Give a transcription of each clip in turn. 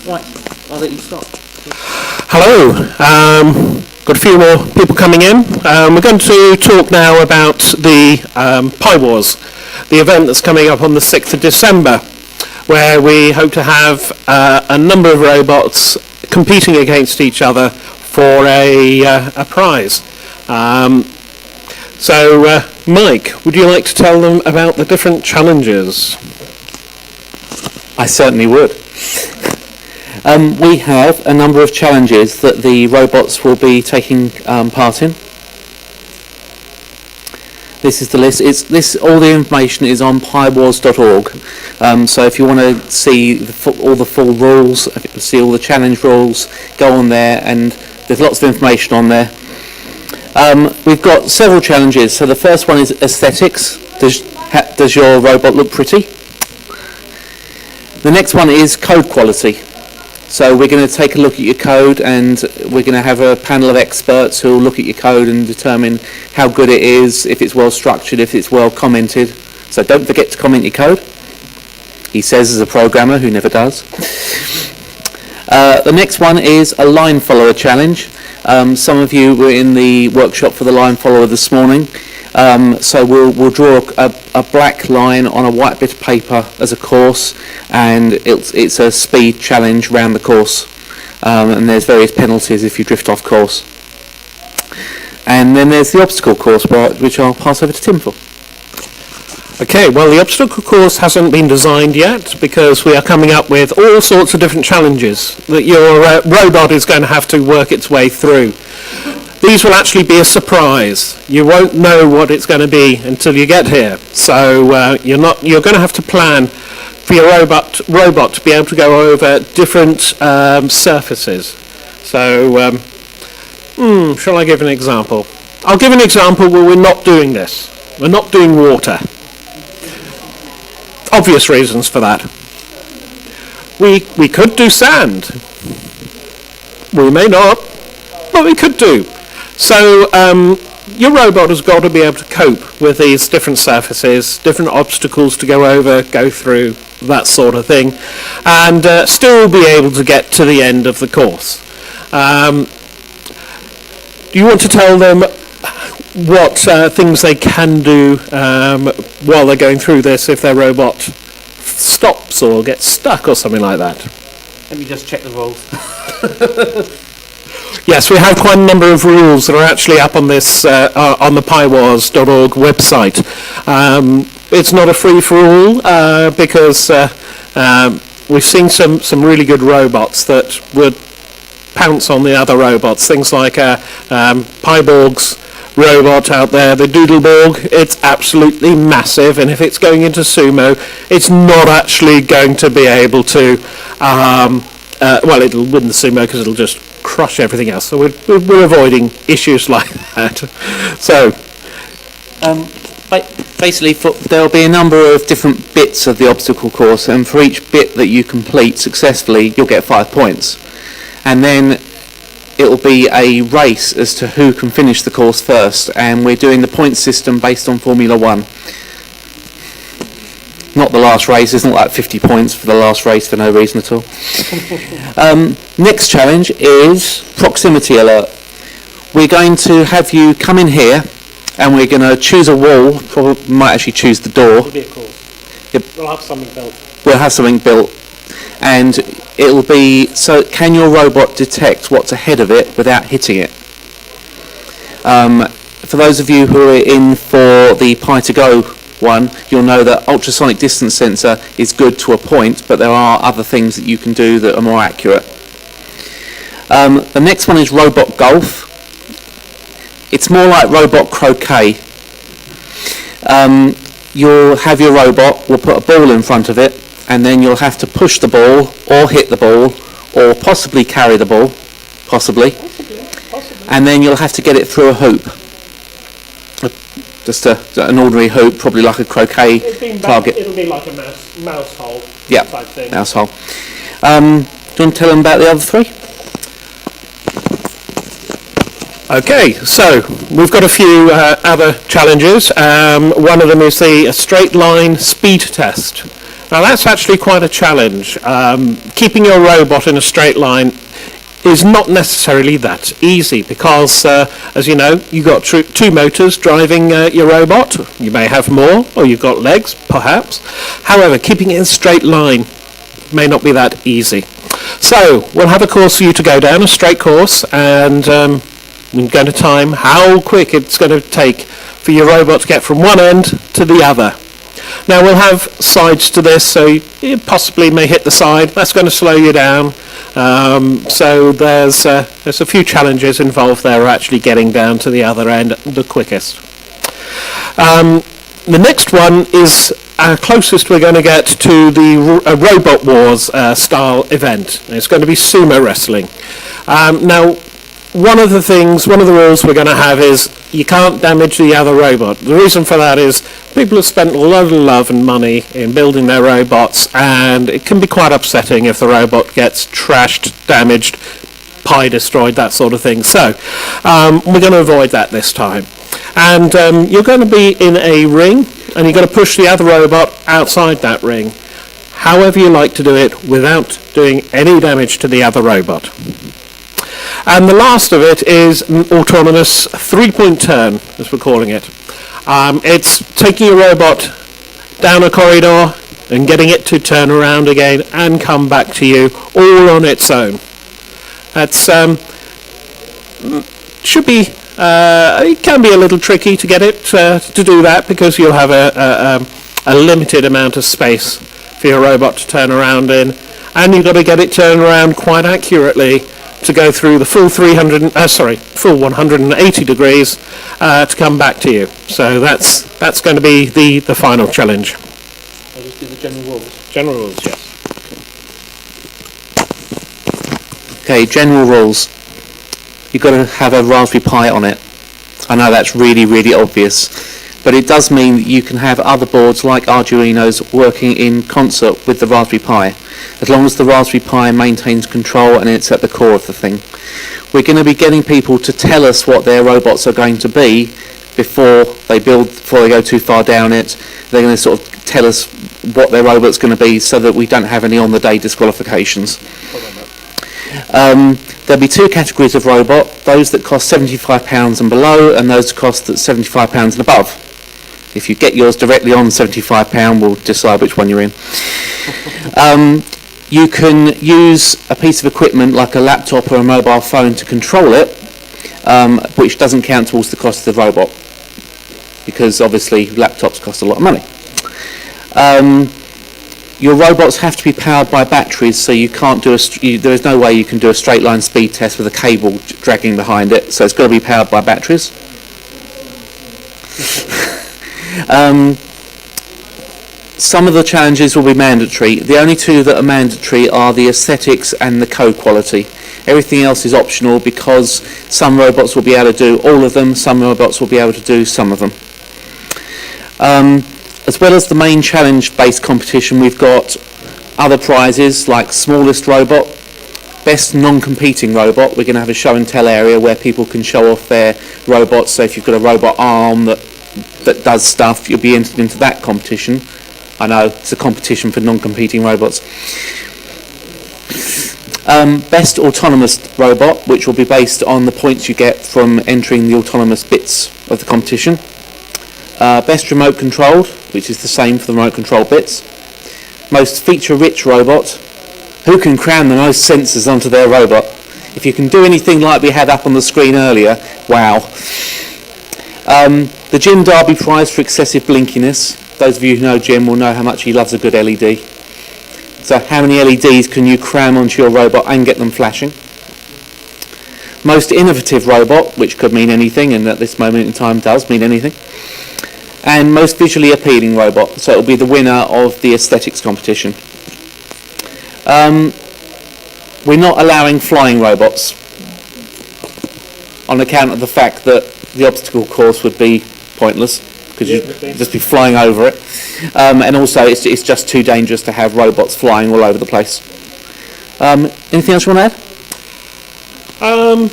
Right, I'll let you start. Hello. Got a few more people coming in. We're going to talk now about the PiWars, the event that's coming up on the 6th of December, where we hope to have a number of robots competing against each other for a prize. So, Mike, would you like to tell them about the different challenges? I certainly would. We have a number of challenges that the robots will be taking part in. This is the list. All the information is on PiWars.org. So if you want to see all the full rules, see all the challenge rules, go on there, and there's lots of information on there. We've got several challenges. So the first one is aesthetics. Does your robot look pretty? The next one is code quality. So we're going to take a look at your code, and we're going to have a panel of experts who will look at your code and determine how good it is, if it's well structured, if it's well commented. So don't forget to comment your code. He says as a programmer who never does. The next one is a line follower challenge. Some of you were in the workshop for the line follower this morning. So we'll draw a black line on a white bit of paper as a course, and it's a speed challenge round the course, and there's various penalties if you drift off course. And then there's the obstacle course, which I'll pass over to Tim for. Okay, well, the obstacle course hasn't been designed yet because we are coming up with all sorts of different challenges that your robot is going to have to work its way through. These will actually be a surprise. You won't know what it's going to be until you get here. So you're going to have to plan for your robot to be able to go over different surfaces. So, shall I give an example? I'll give an example where we're not doing this. We're not doing water. Obvious reasons for that. We could do sand. We may not, but we could do. So your robot has got to be able to cope with these different surfaces, different obstacles to go over, go through, that sort of thing, and still be able to get to the end of the course. Do you want to tell them what things they can do while they're going through this if their robot stops or gets stuck or something like that? Let me just check the rules. Yes, we have quite a number of rules that are actually up on this on the PiWars.org website. It's not a free-for-all because we've seen some really good robots that would pounce on the other robots. Things like Piborg's robot out there, the Doodleborg. It's absolutely massive, and if it's going into sumo, it's not actually going to be able to. Well, it'll win the sumo because it'll just crush everything else. So we're avoiding issues like that. So, basically, there'll be a number of different bits of the obstacle course, and for each bit that you complete successfully, you'll get 5 points. And then it'll be a race as to who can finish the course first, and we're doing the point system based on Formula 1. Not the last race, isn't like 50 points for the last race for no reason at all. Next challenge is proximity alert. We're going to have you come in here, and we're going to choose a wall. Probably might actually choose the door. It'll be a course. Yep. We'll have something built. We'll have something built, and it'll be so. Can your robot detect what's ahead of it without hitting it? For those of you who are in for the Pi2Go one, you'll know that ultrasonic distance sensor is good to a point, but there are other things that you can do that are more accurate. The next one is robot golf. It's more like robot croquet. You'll have your robot, we'll put a ball in front of it, and then you'll have to push the ball, or hit the ball, or possibly carry the ball, possibly. And then you'll have to get it through a hoop. Just an ordinary hoop, probably like a croquet target. It'll be like a mouse hole type thing. Mouse hole. Do you want to tell them about the other 3? Okay, so we've got a few other challenges. One of them is the straight line speed test. Now that's actually quite a challenge. Keeping your robot in a straight line is not necessarily that easy because, as you know, you've got two motors driving your robot. You may have more, or you've got legs, perhaps. However, keeping it in a straight line may not be that easy. So we'll have a course for you to go down, a straight course, and we're going to time how quick it's going to take for your robot to get from one end to the other. Now we'll have sides to this, so you possibly may hit the side. That's going to slow you down. So there's a few challenges involved there, actually getting down to the other end the quickest. The next one is closest we're going to get to the Robot Wars style event. It's going to be sumo wrestling. Now, one of the rules we're going to have is you can't damage the other robot. The reason for that is people have spent a lot of love and money in building their robots, and it can be quite upsetting if the robot gets trashed, damaged, pie destroyed, that sort of thing. So we're going to avoid that this time. And you're going to be in a ring, and you're going to push the other robot outside that ring, however you like to do it, without doing any damage to the other robot. And the last of it is an autonomous three-point turn, as we're calling it. It's taking a robot down a corridor and getting it to turn around again and come back to you all on its own. That's should be it can be a little tricky to get it to do that because you'll have a limited amount of space for your robot to turn around in, and you've got to get it turned around quite accurately to go through the full full 180 degrees to come back to you. So that's going to be the final challenge. I'll just do the general rules. General rules, yes. Okay, general rules. You've got to have a Raspberry Pi on it. I know that's really, really obvious, but it does mean that you can have other boards like Arduinos working in concert with the Raspberry Pi, as long as the Raspberry Pi maintains control and it's at the core of the thing. We're going to be getting people to tell us what their robots are going to be before they go too far down it. They're going to sort of tell us what their robot's going to be so that we don't have any on-the-day disqualifications. There'll be two categories of robot, those that cost £75 and below, and those that cost at £75 and above. If you get yours directly on £75, we'll decide which one you're in. You can use a piece of equipment like a laptop or a mobile phone to control it, which doesn't count towards the cost of the robot, because obviously laptops cost a lot of money. Your robots have to be powered by batteries, so you can't do there is no way you can do a straight line speed test with a cable dragging behind it, so it's got to be powered by batteries. Some of the challenges will be mandatory. The only two that are mandatory are the aesthetics and the code quality. Everything else is optional because some robots will be able to do all of them, some robots will be able to do some of them. As well as the main challenge-based competition, we've got other prizes like smallest robot, best non-competing robot. We're going to have a show and tell area where people can show off their robots. So if you've got a robot arm that does stuff, you'll be entered into that competition. I know it's a competition for non-competing robots. Best autonomous robot, which will be based on the points you get from entering the autonomous bits of the competition. Best remote controlled, which is the same for the remote control bits. Most feature-rich robot, who can cram the most sensors onto their robot. If you can do anything like we had up on the screen earlier, wow. The Jim Darby prize for excessive blinkiness. Those of you who know Jim will know how much he loves a good LED. So how many LEDs can you cram onto your robot and get them flashing? Most innovative robot, which could mean anything, and at this moment in time does mean anything. And most visually appealing robot, so it'll be the winner of the aesthetics competition. We're not allowing flying robots on account of the fact that the obstacle course would be pointless because you'd just be flying over it, and also it's just too dangerous to have robots flying all over the place. Anything else you want to add?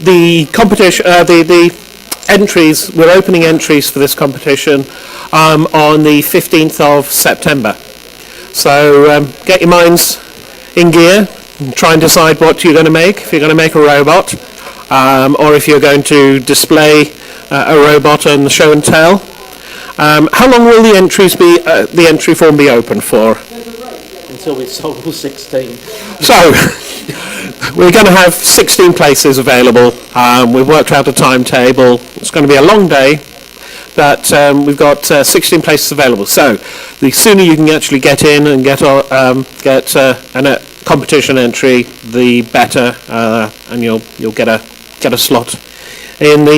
The competition, the entries, we're opening entries for this competition on the 15th of September. So get your minds in gear and try and decide what you're going to make. If you're going to make a robot, or if you're going to display a robot on the show and tell. How long will the entries be? The entry form be open for? Until we've sold all 16. So we're going to have 16 places available. We've worked out a timetable. It's going to be a long day, but we've got 16 places available. So the sooner you can actually get in and get a competition entry, the better, and you'll get a slot in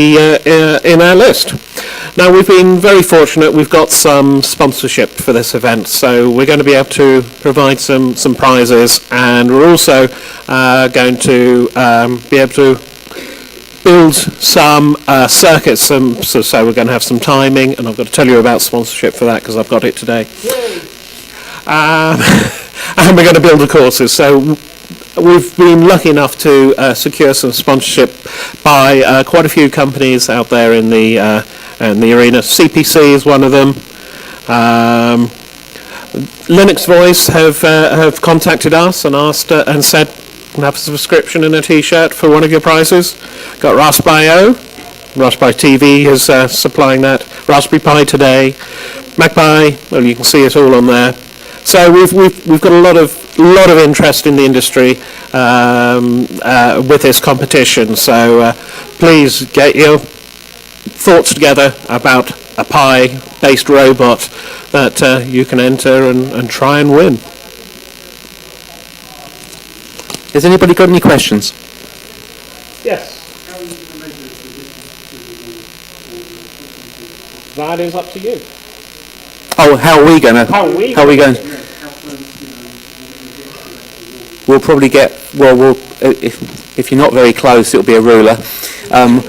our list. Now, we've been very fortunate. We've got some sponsorship for this event, so we're going to be able to provide some prizes, and we're also going to be able to build some circuits. So we're going to have some timing, and I've got to tell you about sponsorship for that because I've got it today. And we're going to build the courses. So we've been lucky enough to secure some sponsorship by quite a few companies out there in the arena. CPC is one of them. Linux Voice have contacted us and asked and said, have a subscription and a T-shirt for one of your prizes. Got Raspberry TV is supplying that. Raspberry Pi today. MacPi, well, you can see it all on there. So we've got a lot of interest in the industry with this competition. So please get your thoughts together about a Pi-based robot that you can enter and try and win. Has anybody got any questions? Yes. That is up to you. Oh, how are we going to? We'll probably get. Well, if you're not very close, it'll be a ruler.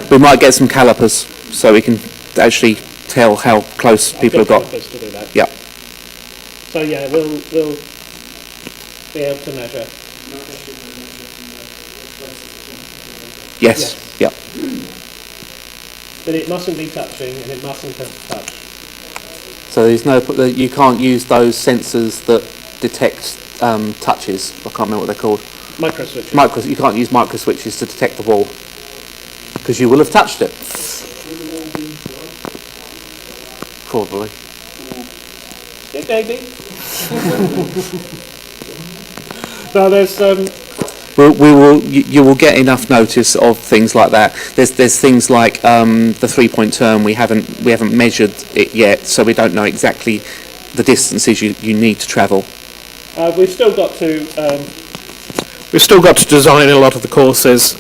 We might get some calipers so we can actually tell how close people have got. Yeah. So yeah, we'll be able to measure. Yes. Yeah. But it mustn't be touching, and it mustn't touch. So there's no. You can't use those sensors that detect touches. I can't remember what they're called. Micro switches. You can't use micro switches to detect the wall because you will have touched it. Probably. Yeah, maybe. No, there's. You will get enough notice of things like that. There's things like the 3-point turn. We haven't measured it yet, so we don't know exactly the distances you need to travel. We've still got to design a lot of the courses.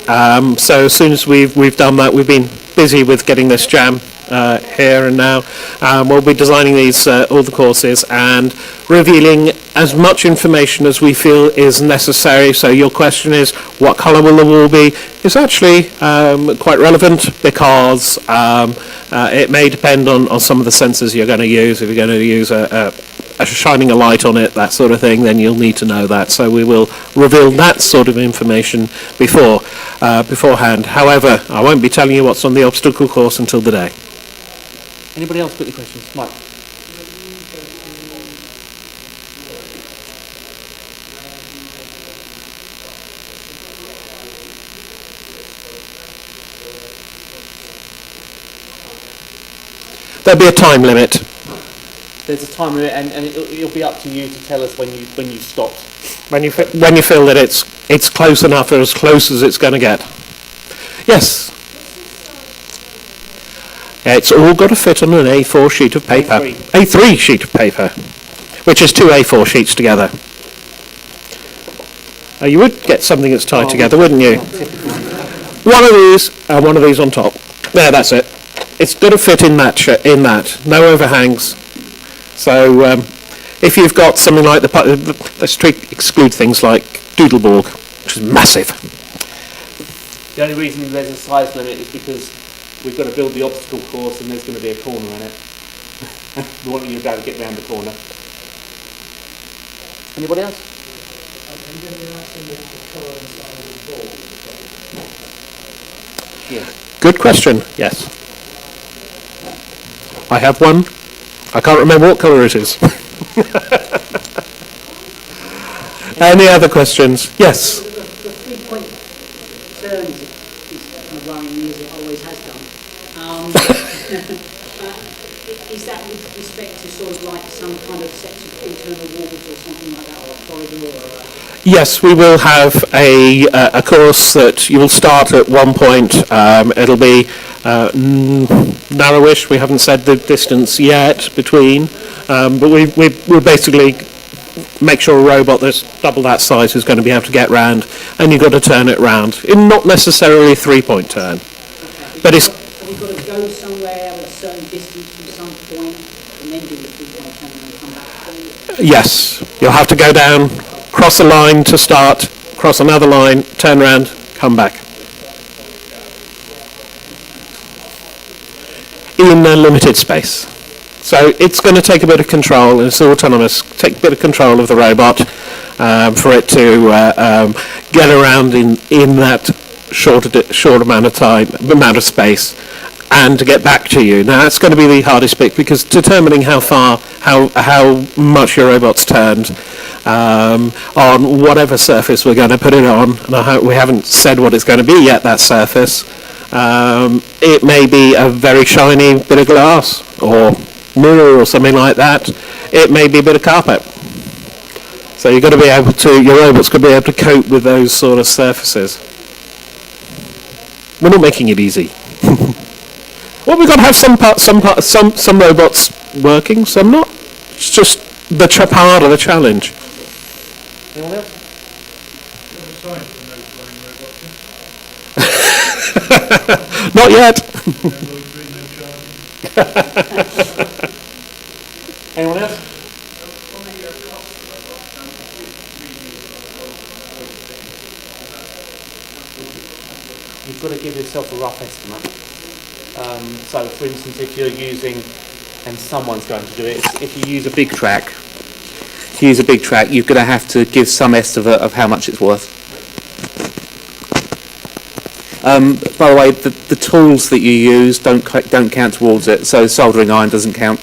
So as soon as we've done that, we've been busy with getting this jam here and now. We'll be designing these all the courses and revealing as much information as we feel is necessary. So your question is, what colour will the wall be? It's actually quite relevant because it may depend on some of the sensors you're going to use. If you're going to use shining a light on it, that sort of thing, then you'll need to know that. So we will reveal that sort of information beforehand. However, I won't be telling you what's on the obstacle course until the day. Anybody else got any questions? Mike? There'll be a time limit. There's a time limit, and it'll be up to you to tell us when you've stopped. When you feel that it's close enough, or as close as it's going to get. Yes. It's all got to fit on an A4 sheet of paper. A3 sheet of paper, which is two A4 sheets together. You would get something that's tied together, wouldn't you? One of these and one of these on top. There, that's it. It's got to fit in that. No overhangs. So if you've got something like let's exclude things like Doodleborg, which is massive. The only reason there's a size limit is because we've got to build the obstacle course and there's going to be a corner in it. We want you to be able to get round the corner. Anybody else? Good question, yes. I have one. I can't remember what colour it is. Any other questions? Yes. The 3-point turn is kind of worrying me as it always has done. Is that with respect to sort of like some kind of set of internal walls or something like that, or a corridor? Yes, we will have a course that you will start at one point. It'll be narrowish. We haven't said the distance yet between, but we'll basically make sure a robot that's double that size is going to be able to get round, and you've got to turn it round. Not necessarily a 3-point turn, but it's... Have you got to go somewhere at a certain distance from some point and then do the 3-point turn and then come back? Yes, you'll have to go down, cross a line to start, cross another line, turn round, come back. In a limited space. So it's going to take a bit of control, it's autonomous, take a bit of control of the robot for it to get around in that short amount of time, amount of space, and to get back to you. Now that's going to be the hardest bit, because determining how much your robot's turned on whatever surface we're going to put it on, and we haven't said what it's going to be yet, that surface. It may be a very shiny bit of glass, or mirror, or something like that. It may be a bit of carpet. So you've got to be able to, your robot's got to be able to cope with those sort of surfaces. We're not making it easy. Well, we've got to have some robots working, some not. It's just the part of the challenge. Anyone else? Not yet. Anyone else? You've got to give yourself a rough estimate. So, for instance, if you're using, and someone's going to do it, If you use a big track, you're going to have to give some estimate of how much it's worth. By the way, the tools that you use don't count towards it, so soldering iron doesn't count.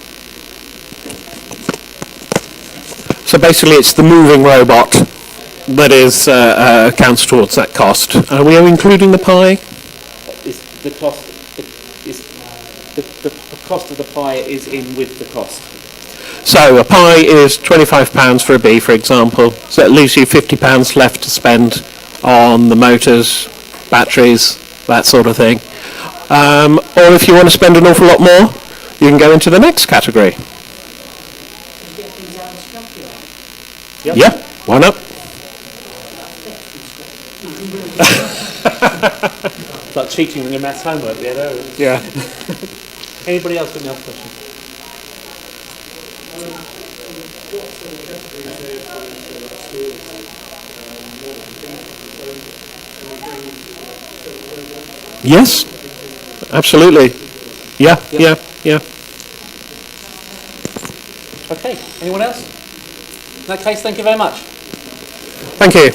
So basically it's the moving robot that is counts towards that cost. Are we including the pie? The cost the cost of the pie is in with the cost. So a pie is £25 for a bee, for example, so it leaves you £50 left to spend on the motors, batteries, that sort of thing. Or if you want to spend an awful lot more, you can go into the next category. Yep. Yeah, why not? It's like cheating on your maths homework, Yeah. Anybody else got any other questions? Yes, absolutely. Yeah. Okay, anyone else? In that case, thank you very much. Thank you.